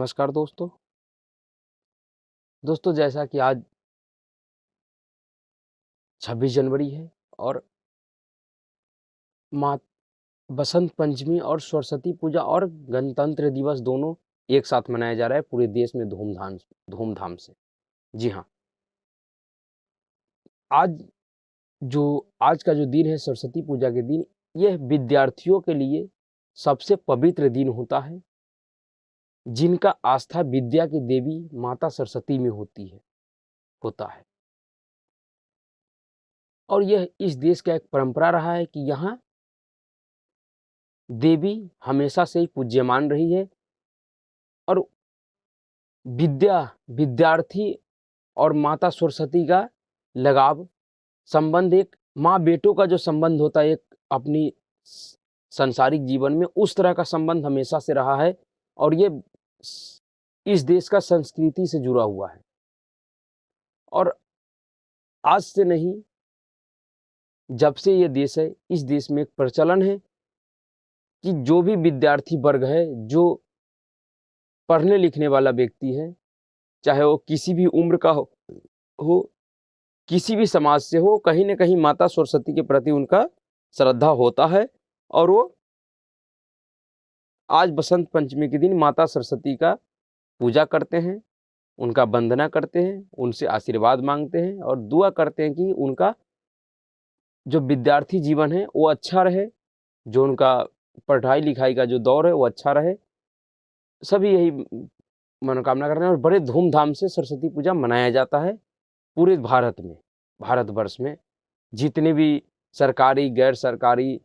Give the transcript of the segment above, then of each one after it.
नमस्कार दोस्तों। जैसा कि आज 26 जनवरी है और माँ बसंत पंचमी और सरस्वती पूजा और गणतंत्र दिवस दोनों एक साथ मनाया जा रहा है पूरे देश में धूमधाम से। जी हाँ, आज आज का जो दिन है सरस्वती पूजा के दिन, यह विद्यार्थियों के लिए सबसे पवित्र दिन होता है, जिनका आस्था विद्या की देवी माता सरस्वती में होता है। और यह इस देश का एक परंपरा रहा है कि यहाँ देवी हमेशा से ही पूज्यमान रही है और विद्यार्थी और माता सरस्वती का लगाव संबंध एक माँ बेटों का जो संबंध होता है एक अपनी सांसारिक जीवन में, उस तरह का संबंध हमेशा से रहा है और ये इस देश का संस्कृति से जुड़ा हुआ है। और आज से नहीं, जब से ये देश है, इस देश में एक प्रचलन है कि जो भी विद्यार्थी वर्ग है, जो पढ़ने लिखने वाला व्यक्ति है, चाहे वो किसी भी उम्र का हो किसी भी समाज से हो, कहीं न कहीं माता सरस्वती के प्रति उनका श्रद्धा होता है और वो आज बसंत पंचमी के दिन माता सरस्वती का पूजा करते हैं, उनका वंदना करते हैं, उनसे आशीर्वाद मांगते हैं और दुआ करते हैं कि उनका जो विद्यार्थी जीवन है वो अच्छा रहे, जो उनका पढ़ाई-लिखाई का जो दौर है वो अच्छा रहे। सभी यही मनोकामना करते हैं और बड़े धूमधाम से सरस्वती पूजा मनाया जाता है पूरे भारतवर्ष में। जितने भी सरकारी, गैर सरकारी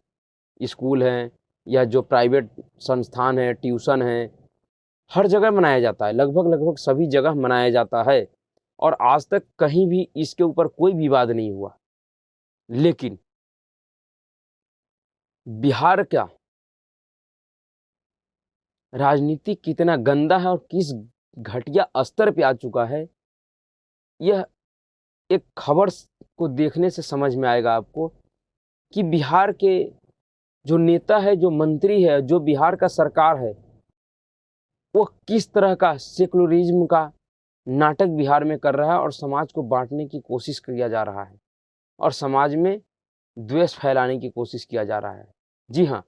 स्कूल हैं या जो प्राइवेट संस्थान है, ट्यूशन है, हर जगह मनाया जाता है। लगभग सभी जगह मनाया जाता है और आज तक कहीं भी इसके ऊपर कोई विवाद नहीं हुआ। लेकिन बिहार का राजनीति कितना गंदा है और किस घटिया स्तर पे आ चुका है, यह एक खबर को देखने से समझ में आएगा आपको कि बिहार के जो नेता है, जो मंत्री है, जो बिहार का सरकार है, वो किस तरह का सेकुलरिज्म का नाटक बिहार में कर रहा है और समाज को बांटने की कोशिश किया जा रहा है और समाज में द्वेष फैलाने की कोशिश किया जा रहा है। जी हाँ,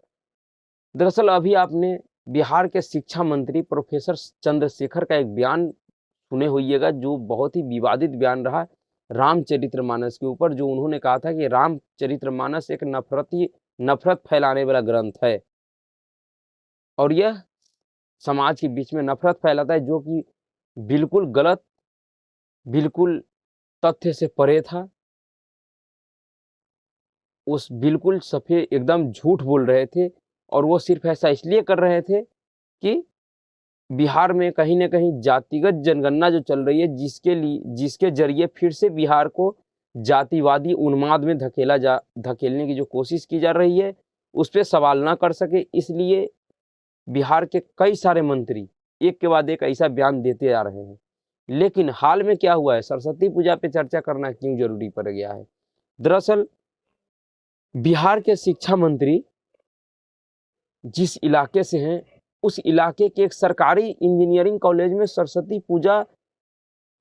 दरअसल अभी आपने बिहार के शिक्षा मंत्री प्रोफेसर चंद्रशेखर का एक बयान सुने होइएगा, जो बहुत ही विवादित बयान रहा रामचरितमानस के ऊपर, जो उन्होंने कहा था कि रामचरितमानस एक नफरत फैलाने वाला ग्रंथ है और यह समाज के बीच में नफरत फैलाता है, जो कि बिल्कुल गलत, बिल्कुल तथ्य से परे था। उस बिल्कुल सफे एकदम झूठ बोल रहे थे और वो सिर्फ ऐसा इसलिए कर रहे थे कि बिहार में कहीं न कहीं जातिगत जनगणना जो चल रही है, जिसके ज़रिए फिर से बिहार को जातिवादी उन्माद में धकेलने की जो कोशिश की जा रही है, उस पे सवाल ना कर सके, इसलिए बिहार के कई सारे मंत्री एक के बाद एक ऐसा बयान देते आ रहे हैं। लेकिन हाल में क्या हुआ है, सरस्वती पूजा पे चर्चा करना क्यों ज़रूरी पड़ गया है? दरअसल बिहार के शिक्षा मंत्री जिस इलाके से हैं, उस इलाके के एक सरकारी इंजीनियरिंग कॉलेज में सरस्वती पूजा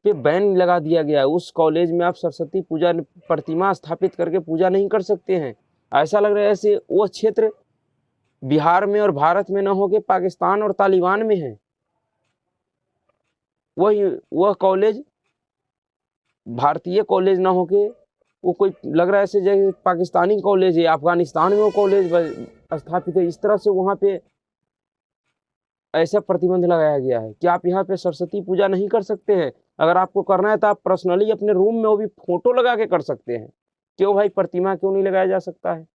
पे बैन लगा दिया गया है। उस कॉलेज में आप सरस्वती पूजा प्रतिमा स्थापित करके पूजा नहीं कर सकते हैं। ऐसा लग रहा है ऐसे वो क्षेत्र बिहार में और भारत में न होके पाकिस्तान और तालिबान में है। वह कॉलेज भारतीय कॉलेज ना होके वो कोई लग रहा है ऐसे जैसे पाकिस्तानी कॉलेज है, अफगानिस्तान में वो कॉलेज स्थापित है। इस तरह से वहाँ पे ऐसा प्रतिबंध लगाया गया है कि आप यहाँ पे सरस्वती पूजा नहीं कर सकते हैं। अगर आपको करना है तो आप पर्सनली अपने रूम में वो भी फोटो लगा के कर सकते हैं। क्यों भाई, प्रतिमा क्यों नहीं लगाया जा सकता है?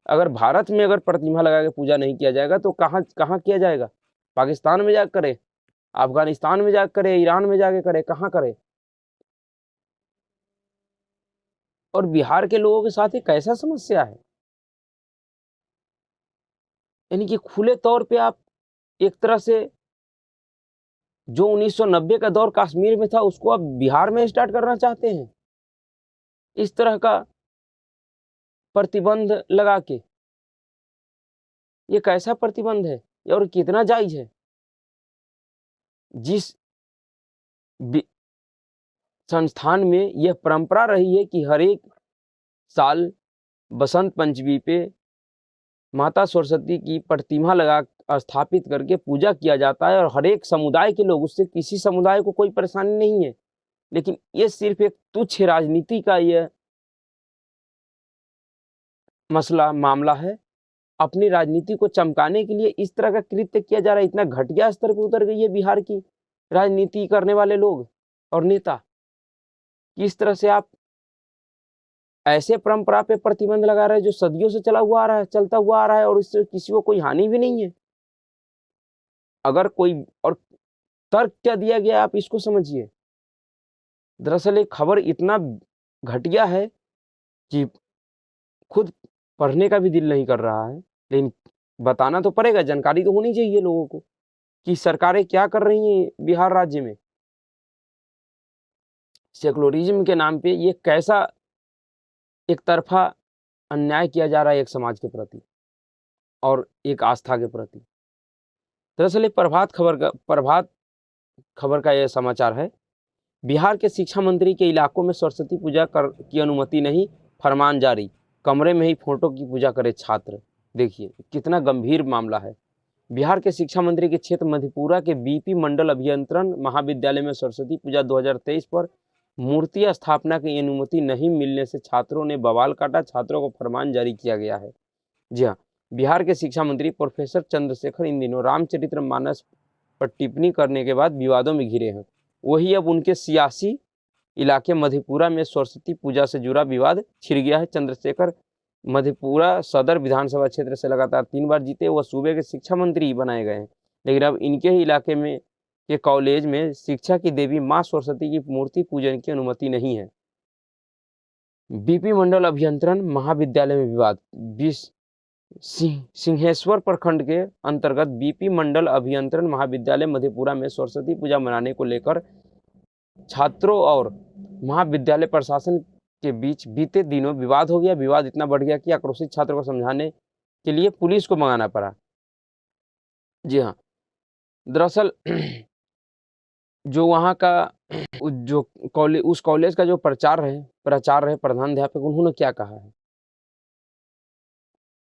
अगर भारत में अगर प्रतिमा लगा के पूजा नहीं किया जाएगा तो कहाँ कहाँ किया जाएगा? पाकिस्तान में जाकर करे, अफगानिस्तान में जाकर करे, ईरान में जाके करे, कहाँ करे? और बिहार के लोगों के साथ एक ऐसा समस्या है, यानी कि खुले तौर पे आप एक तरह से जो 1990 का दौर कश्मीर में था, उसको आप बिहार में स्टार्ट करना चाहते हैं, इस तरह का प्रतिबंध लगा के। ये कैसा प्रतिबंध है और कितना जायज है? जिस संस्थान में यह परंपरा रही है कि हर एक साल बसंत पंचमी पे माता सरस्वती की प्रतिमा लगा स्थापित करके पूजा किया जाता है और हर एक समुदाय के लोग, उससे किसी समुदाय को कोई परेशानी नहीं है, लेकिन ये सिर्फ एक तुच्छ राजनीति का यह मसला मामला है। अपनी राजनीति को चमकाने के लिए इस तरह का कृत्य किया जा रहा है। इतना घटिया स्तर पर उतर गई है बिहार की राजनीति करने वाले लोग और नेता। किस तरह से आप ऐसे परंपरा पे प्रतिबंध लगा रहे हैं जो सदियों से चलता हुआ आ रहा है और इससे किसी को कोई हानि भी नहीं है। अगर कोई और तर्क क्या दिया गया, आप इसको समझिए। दरअसल एक खबर इतना घटिया है कि खुद पढ़ने का भी दिल नहीं कर रहा है, लेकिन बताना तो पड़ेगा, जानकारी तो होनी चाहिए लोगों को कि सरकारें क्या कर रही हैं बिहार राज्य में। सेकुलरिज्म के नाम पे ये कैसा एक तरफा अन्याय किया जा रहा है एक समाज के प्रति और एक आस्था के प्रति। दरअसल एक प्रभात खबर का यह समाचार है। बिहार के शिक्षा मंत्री के इलाकों में सरस्वती पूजा की अनुमति नहीं, फरमान जारी। कमरे में ही फोटो की पूजा करे छात्र। देखिए कितना गंभीर मामला है। बिहार के शिक्षा मंत्री के क्षेत्र मधेपुरा के बीपी मंडल अभियंत्रण महाविद्यालय में सरस्वती पूजा 2023 पर मूर्ति स्थापना की अनुमति नहीं मिलने से छात्रों ने बवाल काटा। छात्रों को फरमान जारी किया गया है। जी हाँ, बिहार के शिक्षा मंत्री प्रोफेसर चंद्रशेखर इन दिनों रामचरितमानस पर टिप्पणी करने के बाद विवादों में घिरे हैं। वही अब उनके सियासी इलाके मधेपुरा में सरस्वती पूजा से जुड़ा विवाद छिड़ गया है। चंद्रशेखर मधेपुरा सदर विधानसभा क्षेत्र से लगातार 3 बार जीते, वह सूबे के शिक्षा मंत्री बनाए गए हैं, लेकिन अब इनके ही इलाके में के कॉलेज में शिक्षा की देवी मां सरस्वती की मूर्ति पूजन की अनुमति नहीं है। बीपी मंडल अभियंत्रण महाविद्यालय में विवाद। सिंहेश्वर प्रखंड के अंतर्गत बीपी मंडल अभियंत्रण महाविद्यालय मधेपुरा में सरस्वती पूजा मनाने को लेकर छात्रों और महाविद्यालय प्रशासन के बीच बीते दिनों विवाद हो गया। विवाद इतना बढ़ गया कि आक्रोशित छात्रों को समझाने के लिए पुलिस को मंगाना पड़ा। जी हाँ, दरअसल जो वहाँ का जो कॉलेज, उस कॉलेज का जो प्राचार्य है प्रधानाध्यापक, उन्होंने क्या कहा है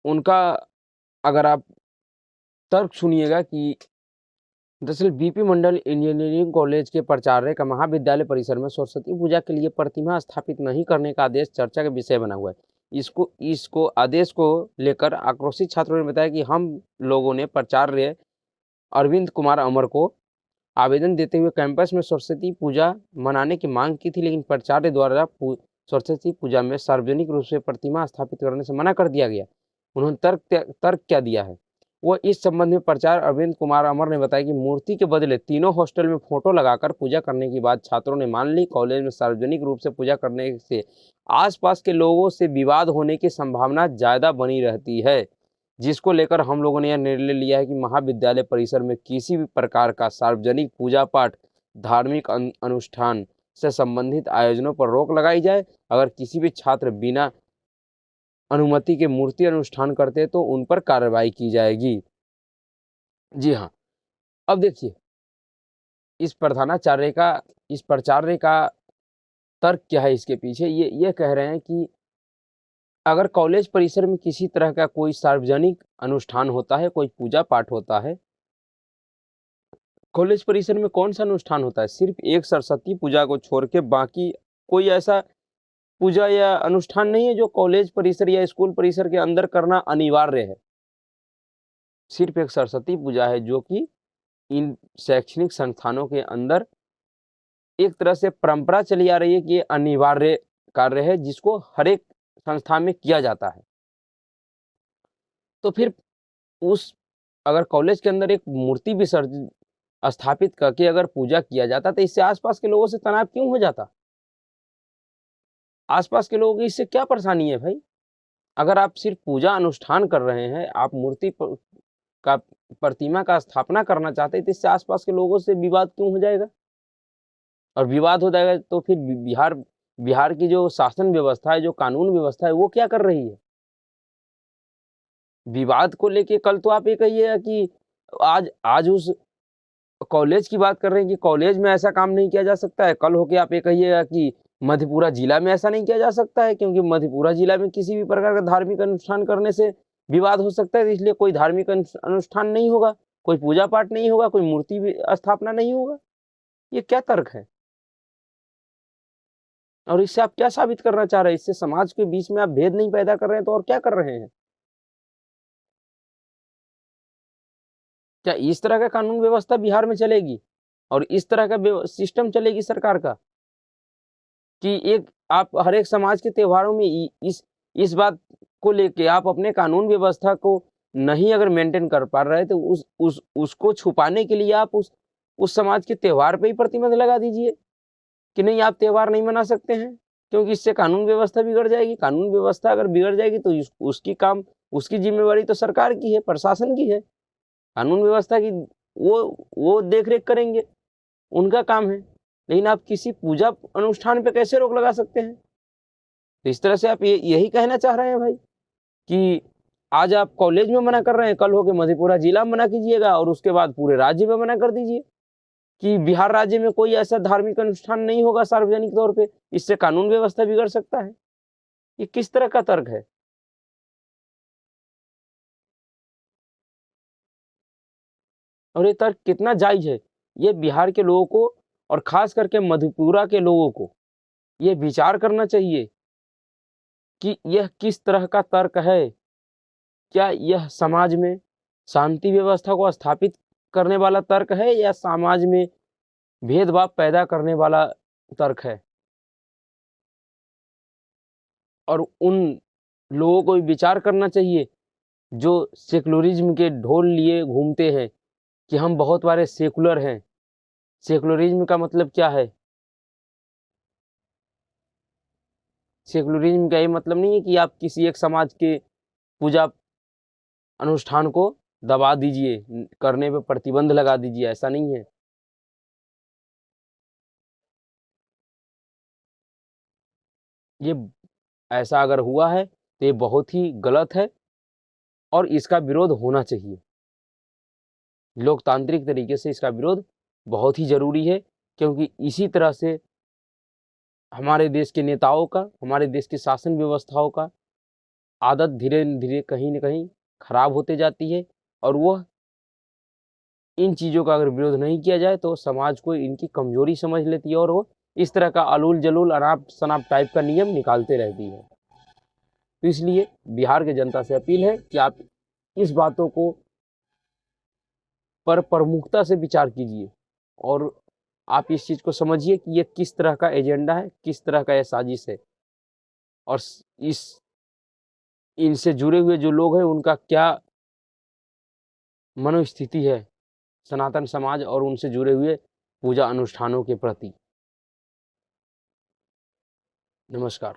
उनका, अगर आप तर्क सुनिएगा कि दरअसल बीपी मंडल इंजीनियरिंग कॉलेज के प्राचार्य का महाविद्यालय परिसर में सरस्वती पूजा के लिए प्रतिमा स्थापित नहीं करने का आदेश चर्चा का विषय बना हुआ है। इसको आदेश को लेकर आक्रोशित छात्रों ने बताया कि हम लोगों ने प्राचार्य अरविंद कुमार अमर को आवेदन देते हुए कैंपस में सरस्वती पूजा मनाने की मांग की थी, लेकिन प्राचार्य द्वारा सरस्वती पूजा में सार्वजनिक रूप से प्रतिमा स्थापित करने से मना कर दिया गया। उन्होंने तर्क क्या दिया है, वो इस संबंध में प्राचार्य अरविंद कुमार अमर ने बताया कि मूर्ति के बदले तीनों हॉस्टल में फोटो लगाकर पूजा करने की बात छात्रों ने मान ली। कॉलेज में सार्वजनिक रूप से पूजा करने से आसपास के लोगों से विवाद होने की संभावना ज्यादा बनी रहती है, जिसको लेकर हम लोगों ने यह निर्णय लिया है कि महाविद्यालय परिसर में किसी भी प्रकार का सार्वजनिक पूजा पाठ, धार्मिक अनुष्ठान से संबंधित आयोजनों पर रोक लगाई जाए। अगर किसी भी छात्र बिना अनुमति के मूर्ति अनुष्ठान करते तो उन पर कार्रवाई की जाएगी। जी हाँ, अब देखिए इस प्राचार्य का तर्क क्या है इसके पीछे। ये कह रहे हैं कि अगर कॉलेज परिसर में किसी तरह का कोई सार्वजनिक अनुष्ठान होता है, कोई पूजा पाठ होता है, कॉलेज परिसर में कौन सा अनुष्ठान होता है? सिर्फ एक सरस्वती पूजा को छोड़ के बाकी कोई ऐसा पूजा या अनुष्ठान नहीं है जो कॉलेज परिसर या स्कूल परिसर के अंदर करना अनिवार्य है। सिर्फ एक सरस्वती पूजा है जो कि इन शैक्षणिक संस्थानों के अंदर एक तरह से परंपरा चली आ रही है कि ये अनिवार्य कार्य है जिसको हर एक संस्था में किया जाता है। तो फिर उस अगर कॉलेज के अंदर एक मूर्ति विसर्जन स्थापित करके अगर पूजा किया जाता तो इससे आसपास के लोगों से तनाव क्यों हो जाता? आसपास के लोगों की इससे क्या परेशानी है भाई? अगर आप सिर्फ पूजा अनुष्ठान कर रहे हैं, आप का प्रतिमा का स्थापना करना चाहते हैं, तो इससे आसपास के लोगों से विवाद क्यों हो जाएगा? और विवाद हो जाएगा तो फिर बिहार की जो शासन व्यवस्था है, जो कानून व्यवस्था है, वो क्या कर रही है? विवाद को लेके कल तो आप ये कहिए कि आज आज उस कॉलेज की बात कर रहे हैं कि कॉलेज में ऐसा काम नहीं किया जा सकता है। कल होके आप ये कहिएगा कि मधेपुरा जिला में ऐसा नहीं किया जा सकता है, क्योंकि मधेपुरा जिला में किसी भी प्रकार का धार्मिक अनुष्ठान करने से विवाद हो सकता है, तो इसलिए कोई धार्मिक अनुष्ठान नहीं होगा, कोई पूजा पाठ नहीं होगा, कोई मूर्ति भी स्थापना नहीं होगा। ये क्या तर्क है? और इससे आप क्या साबित करना चाह रहे हैं? इससे समाज के बीच में आप भेद नहीं पैदा कर रहे हैं, तो और क्या कर रहे हैं? क्या इस तरह का कानून व्यवस्था बिहार में चलेगी और इस तरह का सिस्टम चलेगी सरकार का कि एक आप हर एक समाज के त्योहारों में इस बात को लेके आप अपने कानून व्यवस्था को नहीं अगर मेंटेन कर पा रहे तो उसको छुपाने के लिए आप उस समाज के त्योहार पे ही प्रतिबंध लगा दीजिए कि नहीं, आप त्योहार नहीं मना सकते हैं, क्योंकि इससे कानून व्यवस्था बिगड़ जाएगी। कानून व्यवस्था अगर बिगड़ जाएगी तो उसकी जिम्मेवारी तो सरकार की है, प्रशासन की है। कानून व्यवस्था की वो देख रेख करेंगे, उनका काम है। लेकिन आप किसी पूजा अनुष्ठान पे कैसे रोक लगा सकते हैं? तो इस तरह से आप यही कहना चाह रहे हैं भाई कि आज आप कॉलेज में मना कर रहे हैं, कल होके मधेपुरा जिला में मना कीजिएगा और उसके बाद पूरे राज्य में मना कर दीजिए कि बिहार राज्य में कोई ऐसा धार्मिक अनुष्ठान नहीं होगा सार्वजनिक तौर पे, इससे कानून व्यवस्था बिगड़ सकता है। ये किस तरह का तर्क है? और ये तर्क कितना जायज है? ये बिहार के लोगों को और खास करके मधेपुरा के लोगों को ये विचार करना चाहिए कि यह किस तरह का तर्क है। क्या यह समाज में शांति व्यवस्था को स्थापित करने वाला तर्क है या समाज में भेदभाव पैदा करने वाला तर्क है? और उन लोगों को विचार करना चाहिए जो सेकुलरिज्म के ढोल लिए घूमते हैं कि हम बहुत बड़े सेकुलर हैं। सेकुलरिज्म का मतलब क्या है? सेकुलरिज्म का ये मतलब नहीं है कि आप किसी एक समाज के पूजा अनुष्ठान को दबा दीजिए, करने पे प्रतिबंध लगा दीजिए, ऐसा नहीं है। ये ऐसा अगर हुआ है तो ये बहुत ही गलत है और इसका विरोध होना चाहिए। लोकतांत्रिक तरीके से इसका विरोध बहुत ही ज़रूरी है, क्योंकि इसी तरह से हमारे देश के नेताओं का, हमारे देश की शासन व्यवस्थाओं का आदत धीरे-धीरे कहीं न कहीं खराब होते जाती है और वह इन चीज़ों का अगर विरोध नहीं किया जाए तो समाज को इनकी कमज़ोरी समझ लेती है और वो इस तरह का अलोल-जलोल, अनाप-शनाप टाइप का नियम निकालते रहती है। तो इसलिए बिहार की जनता से अपील है कि आप इस बातों को पर प्रमुखता से विचार कीजिए और आप इस चीज़ को समझिए कि ये किस तरह का एजेंडा है, किस तरह का ये साजिश है और इस इनसे जुड़े हुए जो लोग हैं उनका क्या मनोस्थिति है सनातन समाज और उनसे जुड़े हुए पूजा अनुष्ठानों के प्रति। नमस्कार।